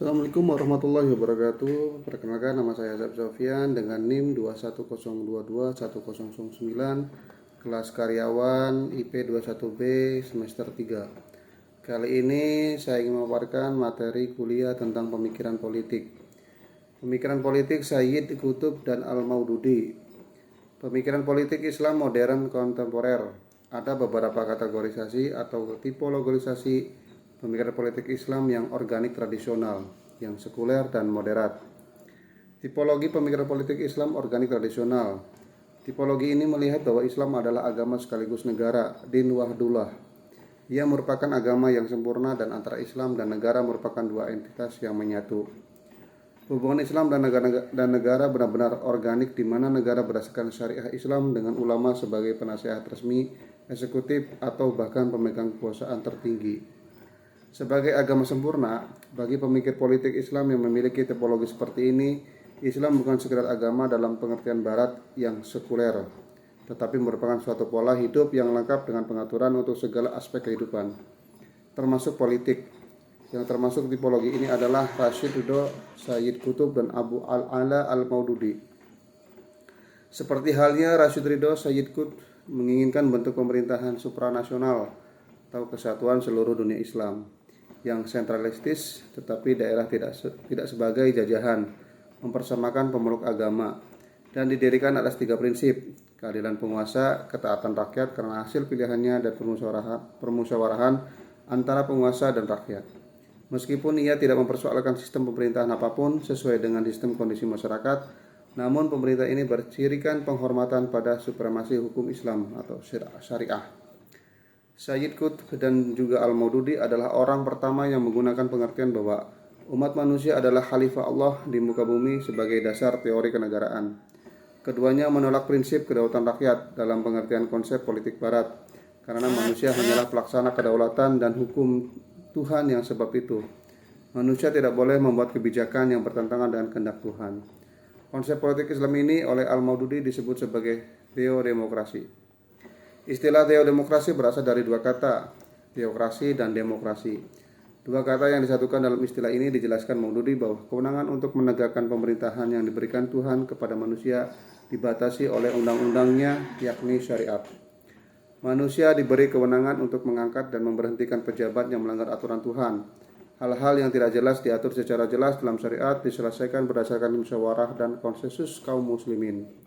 Assalamualaikum warahmatullahi wabarakatuh. Perkenalkan, nama saya Azab Sofyan dengan NIM 210221009, kelas karyawan IP 21B semester 3. Kali ini saya ingin memaparkan materi kuliah tentang pemikiran politik. Pemikiran politik Sayyid Qutb dan Al-Maududi. Pemikiran politik Islam modern kontemporer. Ada beberapa kategorisasi atau tipologisasi pemikiran politik Islam yang organik tradisional, yang sekuler dan moderat. Tipologi pemikiran politik Islam organik tradisional. Tipologi ini melihat bahwa Islam adalah agama sekaligus negara, din wahdullah. Ia merupakan agama yang sempurna dan antara Islam dan negara merupakan dua entitas yang menyatu. Hubungan Islam dan negara benar-benar organik, di mana negara berdasarkan syariah Islam dengan ulama sebagai penasehat resmi, eksekutif, atau bahkan pemegang kekuasaan tertinggi. Sebagai agama sempurna, bagi pemikir politik Islam yang memiliki tipologi seperti ini, Islam bukan sekedar agama dalam pengertian barat yang sekuler, tetapi merupakan suatu pola hidup yang lengkap dengan pengaturan untuk segala aspek kehidupan, termasuk politik. Yang termasuk tipologi ini adalah Rashid Ridho, Sayyid Qutb, dan Abu Al-Ala Al-Maududi. Seperti halnya Rashid Ridho, Sayyid Qutb menginginkan bentuk pemerintahan supranasional atau kesatuan seluruh dunia Islam yang sentralistis, tetapi daerah tidak sebagai jajahan, mempersamakan pemeluk agama, dan didirikan atas 3 prinsip: keadilan penguasa, ketaatan rakyat karena hasil pilihannya, dan permusyawarahan antara penguasa dan rakyat. Meskipun ia tidak mempersoalkan sistem pemerintahan apapun sesuai dengan sistem kondisi masyarakat, namun pemerintah ini bercirikan penghormatan pada supremasi hukum Islam atau syariah. Sayyid Qutb dan juga Al-Maududi adalah orang pertama yang menggunakan pengertian bahwa umat manusia adalah khalifah Allah di muka bumi sebagai dasar teori kenegaraan. Keduanya menolak prinsip kedaulatan rakyat dalam pengertian konsep politik barat, karena manusia hanyalah pelaksana kedaulatan dan hukum Tuhan. Yang sebab itu, manusia tidak boleh membuat kebijakan yang bertentangan dengan kehendak Tuhan. Konsep politik Islam ini oleh Al-Maududi disebut sebagai teodemokrasi. Istilah teodemokrasi berasal dari 2 kata, teokrasi dan demokrasi. 2 kata yang disatukan dalam istilah ini dijelaskan Maududi bahwa kewenangan untuk menegakkan pemerintahan yang diberikan Tuhan kepada manusia dibatasi oleh undang-undangnya, yakni syariat. Manusia diberi kewenangan untuk mengangkat dan memberhentikan pejabat yang melanggar aturan Tuhan. Hal-hal yang tidak jelas diatur secara jelas dalam syariat, diselesaikan berdasarkan musyawarah dan konsensus kaum muslimin.